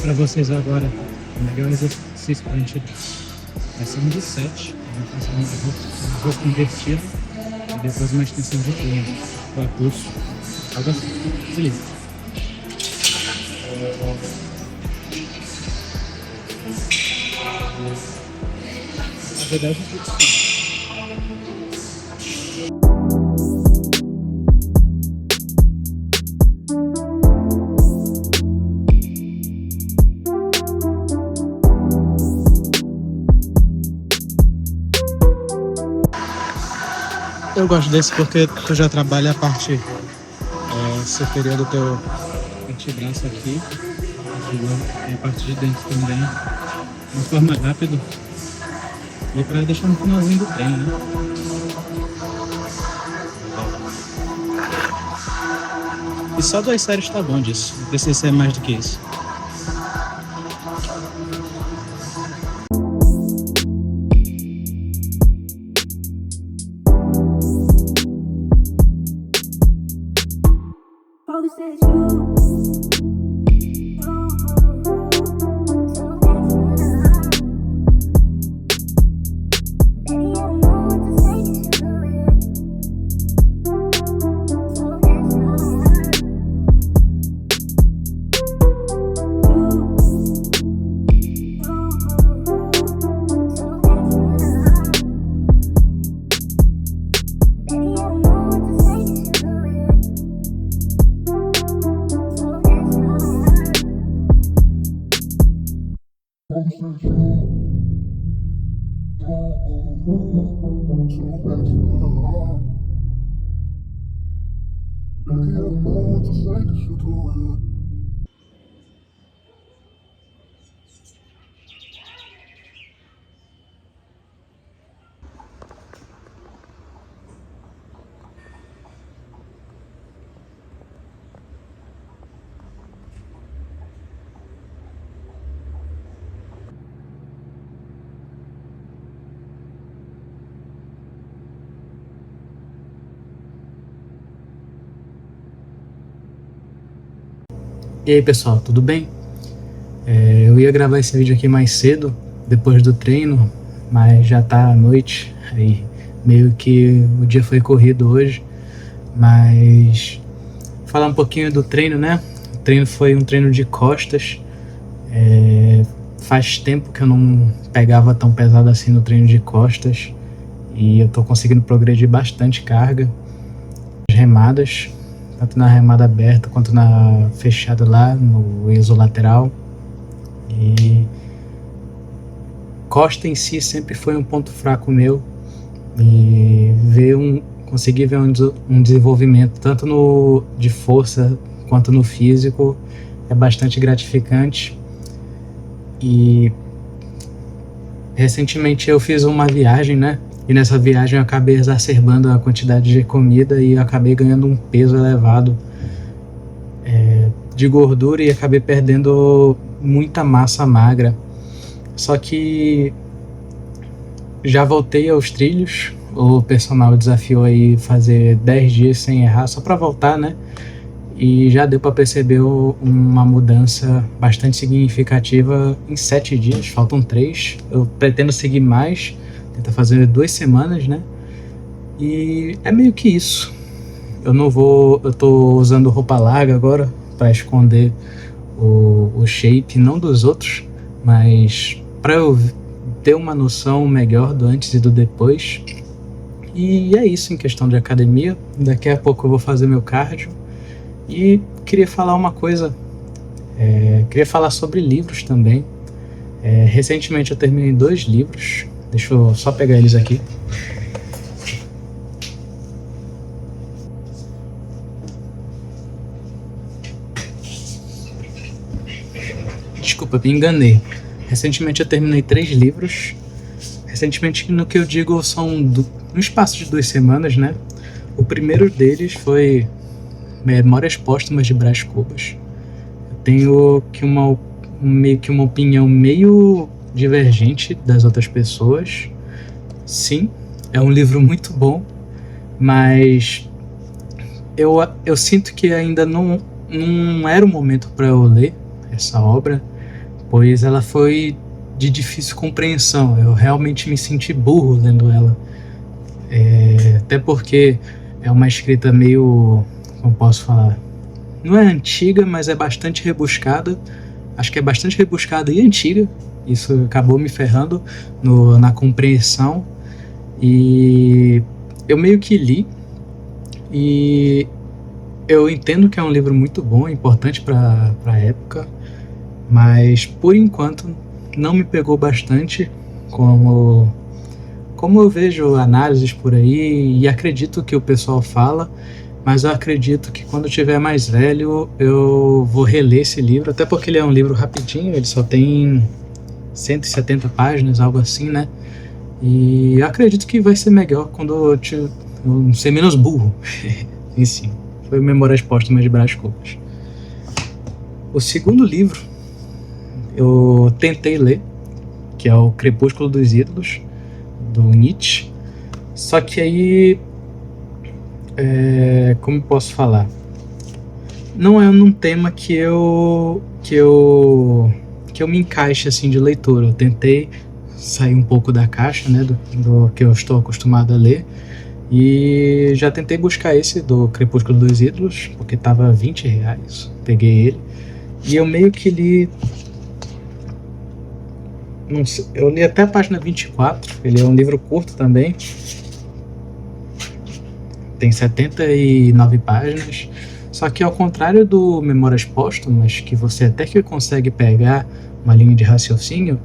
Para vocês agora o melhor exercício para a gente dar. Vai ser um de 7, eu vou fazer um pouco invertido e depois uma extensão de treino para pulso, algo assim. Se liga. Na verdade, eu fico assim. Eu gosto desse porque tu já trabalha a parte superior do teu antebraço aqui, e a parte de dentro também, de uma forma rápida e para deixar no finalzinho do treino, né? E só 2 séries tá bom disso, não precisa ser mais do que isso. E aí pessoal, tudo bem? Eu ia gravar esse vídeo aqui mais cedo, depois do treino, mas já tá à noite, aí meio que o dia foi corrido hoje, mas falar um pouquinho do treino, né? O treino foi um treino de costas, faz tempo que eu não pegava tão pesado assim no treino de costas e eu tô conseguindo progredir bastante carga, as remadas, tanto na remada aberta quanto na fechada lá no isolateral. E costa em si sempre foi um ponto fraco meu, e conseguir ver um desenvolvimento tanto de força quanto no físico é bastante gratificante. E recentemente eu fiz uma viagem, né? E nessa viagem eu acabei exacerbando a quantidade de comida e acabei ganhando um peso elevado de gordura e acabei perdendo muita massa magra. Só que já voltei aos trilhos, o personal desafiou aí fazer 10 dias sem errar, só para voltar, né? e já deu para perceber uma mudança bastante significativa em 7 dias, faltam 3. Eu pretendo seguir mais, tentar fazer 2 semanas, né? E é meio que isso. Eu tô usando roupa larga agora para esconder o shape, não dos outros, mas para eu ter uma noção melhor do antes e do depois. E é isso em questão de academia. Daqui a pouco eu vou fazer meu cardio. E queria falar uma coisa, queria falar sobre livros também. Recentemente eu terminei 2 livros, deixa eu só pegar eles aqui. Desculpa, me enganei. Recentemente eu terminei 3 livros. Recentemente, no que eu digo, são no espaço de 2 semanas, né? O primeiro deles foi Memórias Póstumas de Brás Cubas. Eu tenho meio que uma opinião meio divergente das outras pessoas. Sim, é um livro muito bom, mas eu sinto que ainda não era o momento para eu ler essa obra, pois ela foi de difícil compreensão. Eu realmente me senti burro lendo ela. Até porque é uma escrita meio, como posso falar, não é antiga, mas é bastante rebuscada. Acho que é bastante rebuscada e antiga. Isso acabou me ferrando na compreensão. E eu meio que li, e eu entendo que é um livro muito bom, importante para a época, mas por enquanto não me pegou bastante, como eu vejo análises por aí e acredito que o pessoal fala, mas eu acredito que quando eu tiver mais velho eu vou reler esse livro, até porque ele é um livro rapidinho, ele só tem 170 páginas, algo assim, né? E eu acredito que vai ser melhor quando eu ser menos burro. E sim, foi Memórias Póstumas de Brás Cubas. O segundo livro eu tentei ler, que é o Crepúsculo dos Ídolos, do Nietzsche. Só que aí, como posso falar? Não é num tema que eu me encaixe assim de leitura. Eu tentei sair um pouco da caixa, né, do que eu estou acostumado a ler. E já tentei buscar esse do Crepúsculo dos Ídolos, porque tava R$20. Peguei ele. E eu meio que li. Não sei, eu li até a página 24. Ele é um livro curto também. Tem 79 páginas. Só que ao contrário do Memórias Póstumas, que você até que consegue pegar uma linha de raciocínio,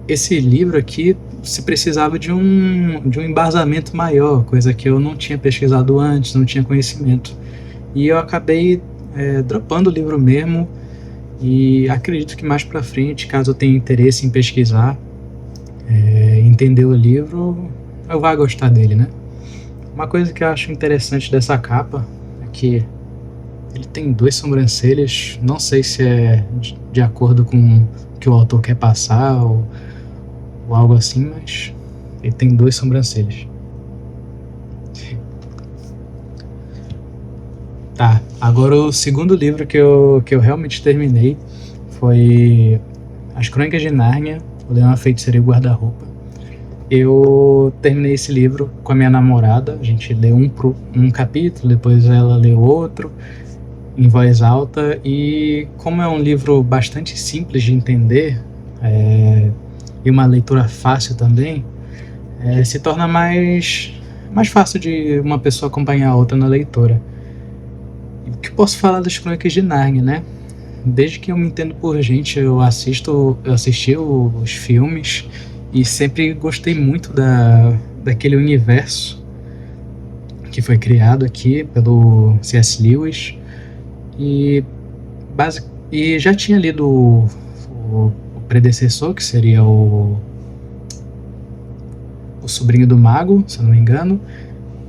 esse livro aqui você precisava de um embasamento maior, coisa que eu não tinha pesquisado antes, não tinha conhecimento. E eu acabei dropando o livro mesmo, e acredito que mais pra frente, caso eu tenha interesse em pesquisar, entender o livro, eu vá gostar dele, né? Uma coisa que eu acho interessante dessa capa é que ele tem 2 sobrancelhas, não sei se é de acordo com o que o autor quer passar ou algo assim, mas ele tem 2 sobrancelhas. Tá, agora o segundo livro que eu realmente terminei foi As Crônicas de Nárnia, o Leão, a Feiticeira e o Guarda-Roupa. Eu terminei esse livro com a minha namorada, a gente leu um capítulo, depois ela leu outro, em voz alta, e como é um livro bastante simples de entender, e uma leitura fácil também, se torna mais fácil de uma pessoa acompanhar a outra na leitura. E o que posso falar das Crônicas de Nárnia, né? Desde que eu me entendo por gente, eu assisti os filmes e sempre gostei muito daquele universo que foi criado aqui pelo C.S. Lewis, e já tinha lido o predecessor, que seria o Sobrinho do Mago, se eu não me engano,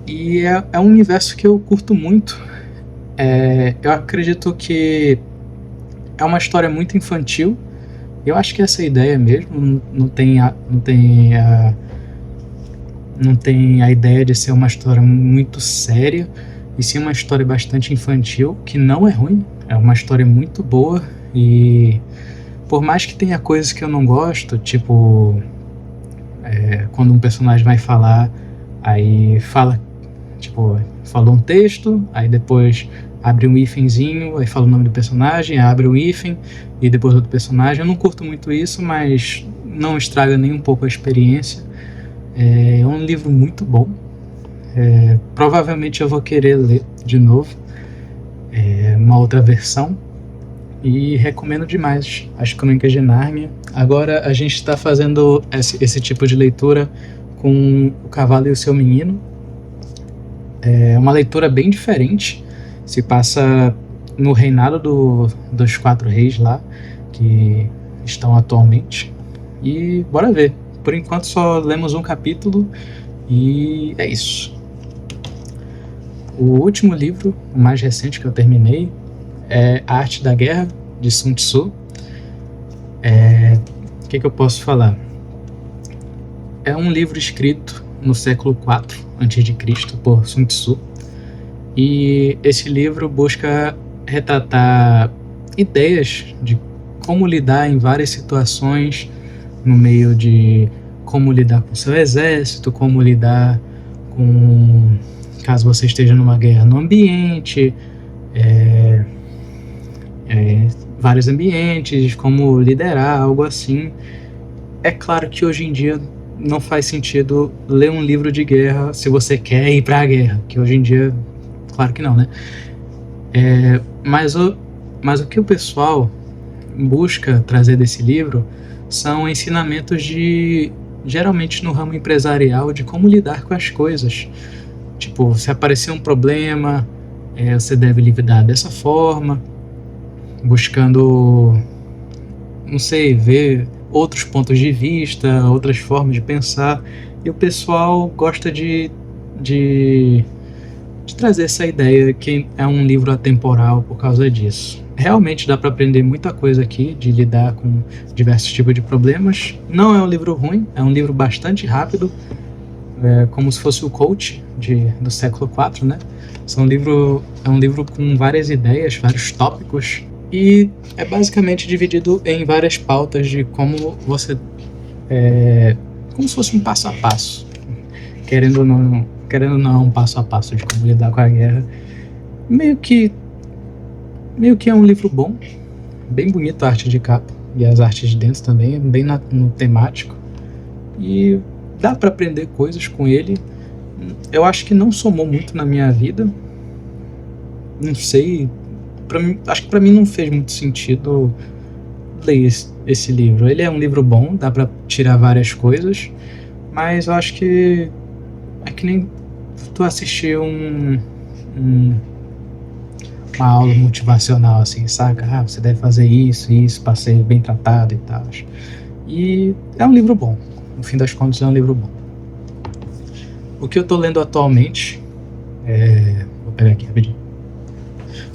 e é um universo que eu curto muito. Eu acredito que é uma história muito infantil. Eu acho que essa é a ideia mesmo, não tem a ideia de ser uma história muito séria. e sim uma história bastante infantil, que não é ruim, é uma história muito boa. E por mais que tenha coisas que eu não gosto, tipo quando um personagem vai falar, aí fala, tipo, falou um texto, aí depois abre um hífenzinho, aí fala o nome do personagem, abre um hífen e depois outro personagem. Eu não curto muito isso, mas não estraga nem um pouco a experiência. É um livro muito bom. Provavelmente eu vou querer ler de novo, uma outra versão, e recomendo demais As Crônicas de Nárnia. Agora a gente está fazendo esse tipo de leitura com O Cavalo e o Seu Menino. É uma leitura bem diferente, se passa no reinado dos 4 reis lá, que estão atualmente. E bora ver. Por enquanto só lemos um capítulo e é isso. O último livro, o mais recente que eu terminei, é A Arte da Guerra, de Sun Tzu. O que eu posso falar? É um livro escrito no século IV a.C. por Sun Tzu. E esse livro busca retratar ideias de como lidar em várias situações, no meio de como lidar com seu exército, como lidar com caso você esteja numa guerra no ambiente, vários ambientes, como liderar, algo assim. É claro que hoje em dia não faz sentido ler um livro de guerra se você quer ir para a guerra, que hoje em dia, claro que não, né? Mas o que o pessoal busca trazer desse livro são ensinamentos geralmente no ramo empresarial, de como lidar com as coisas. Tipo, se aparecer um problema, você deve lidar dessa forma, buscando, não sei, ver outros pontos de vista, outras formas de pensar. E o pessoal gosta de trazer essa ideia que é um livro atemporal por causa disso. Realmente dá para aprender muita coisa aqui, de lidar com diversos tipos de problemas. Não é um livro ruim, é um livro bastante rápido, como se fosse o Coach do século IV, né? É um livro com várias ideias, vários tópicos, e é basicamente dividido em várias pautas de como você... como se fosse um passo a passo. Querendo ou não, um passo a passo de como lidar com a guerra. Meio que é um livro bom, bem bonito a arte de capa, e as artes de dentro também, bem no temático. E dá para aprender coisas com ele. Eu acho que não somou muito na minha vida. Não sei, acho que para mim não fez muito sentido ler esse livro. Ele é um livro bom, dá para tirar várias coisas, mas eu acho que é que nem tu assistir uma aula motivacional, assim, saca? Você deve fazer isso para ser bem tratado e tal. E é um livro bom. No fim das contas, é um livro bom. O que eu tô lendo atualmente vou pegar aqui rapidinho.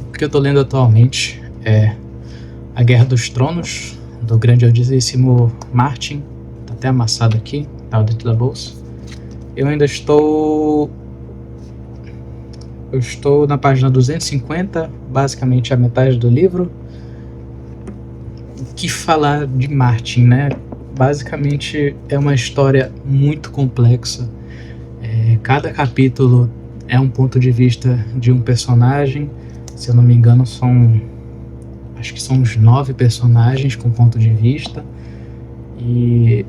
O que eu tô lendo atualmente é A Guerra dos Tronos, do grandiosíssimo Martin. Tá até amassado aqui, tá dentro da bolsa. Eu estou na página 250, basicamente a metade do livro. O que falar de Martin, né? Basicamente é uma história muito complexa. Cada capítulo é um ponto de vista de um personagem. Se eu não me engano, acho que são uns 9 personagens com ponto de vista. E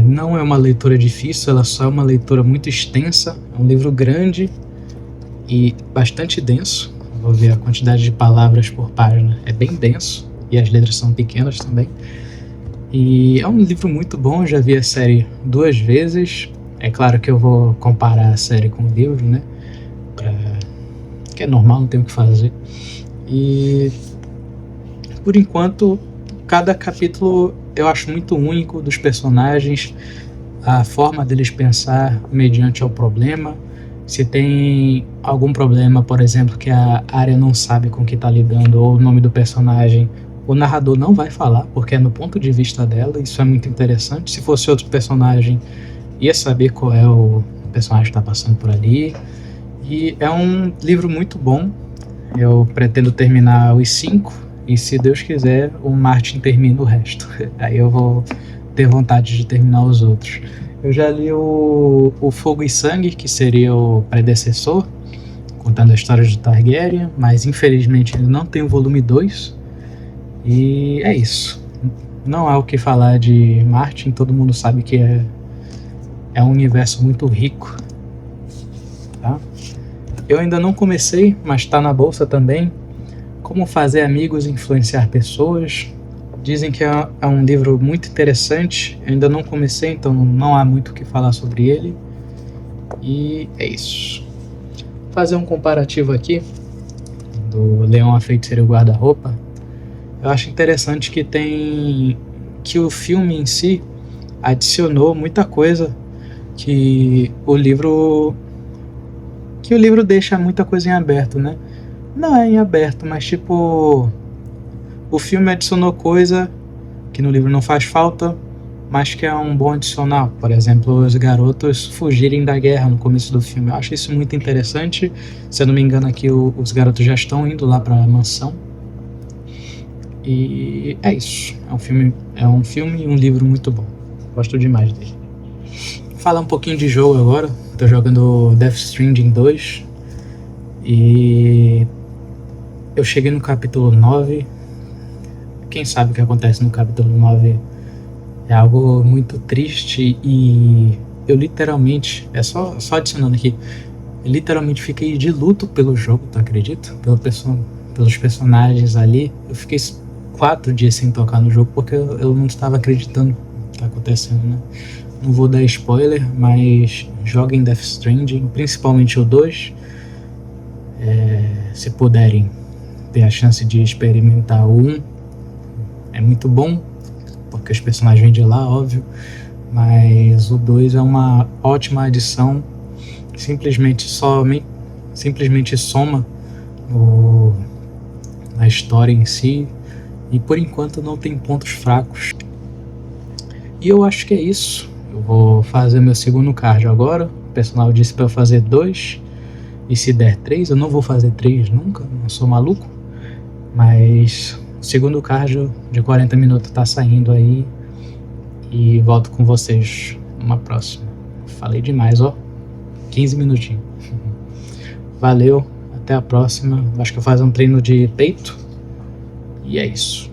não é uma leitura difícil, ela só é uma leitura muito extensa. É um livro grande e bastante denso. Vou ver a quantidade de palavras por página, é bem denso, e as letras são pequenas também. E é um livro muito bom, já vi a série 2 vezes. É claro que eu vou comparar a série com o livro, né? Que é normal, não tem o que fazer. E por enquanto, cada capítulo eu acho muito único dos personagens, a forma deles pensar mediante ao problema. Se tem algum problema, por exemplo, que a área não sabe com que está lidando, ou o nome do personagem, o narrador não vai falar, porque é no ponto de vista dela. Isso é muito interessante. Se fosse outro personagem, ia saber qual é o personagem que está passando por ali. E é um livro muito bom. Eu pretendo terminar os 5 e, se Deus quiser, o Martin termina o resto. Aí eu vou ter vontade de terminar os outros. Eu já li o Fogo e Sangue, que seria o predecessor, contando a história de Targaryen, mas infelizmente ainda não tem o volume 2. E é isso. Não há o que falar de Martin, todo mundo sabe que é um universo muito rico, tá? Eu ainda não comecei, mas está na bolsa também. Como fazer amigos e influenciar pessoas. Dizem que é um livro muito interessante. Eu ainda não comecei, então não há muito o que falar sobre ele. E é isso. Vou fazer um comparativo aqui do Leão, a Feiticeira e o Guarda-Roupa. Eu acho interessante que o filme em si adicionou muita coisa que o livro deixa muita coisa em aberto, né? Não é em aberto, mas tipo, o filme adicionou coisa que no livro não faz falta, mas que é um bom adicional. Por exemplo, os garotos fugirem da guerra no começo do filme. Eu acho isso muito interessante. Se eu não me engano, aqui os garotos já estão indo lá para a mansão. E é isso. É um filme e um livro muito bom. Gosto demais dele. Vou falar um pouquinho de jogo agora. Tô jogando Death Stranding 2 e eu cheguei no capítulo 9. Quem sabe o que acontece no capítulo 9 é algo muito triste e eu literalmente, só adicionando aqui, eu literalmente fiquei de luto pelo jogo, tu acredita? Pelos personagens ali. Eu fiquei 4 dias sem tocar no jogo porque eu não estava acreditando no que tá acontecendo, né? Não vou dar spoiler, mas joguem Death Stranding, principalmente o 2. Se puderem ter a chance de experimentar o 1, é muito bom, porque os personagens vêm de lá, óbvio, mas o 2 é uma ótima adição, simplesmente soma na história em si, e por enquanto não tem pontos fracos. E eu acho que é isso. Eu vou fazer meu segundo cardio agora. O personal disse para eu fazer 2, e se der 3, eu não vou fazer 3 nunca, não sou maluco, mas o segundo cardio de 40 minutos tá saindo aí e volto com vocês numa próxima. Falei demais, ó, 15 minutinhos. Valeu, até a próxima. Acho que eu vou fazer um treino de peito e é isso.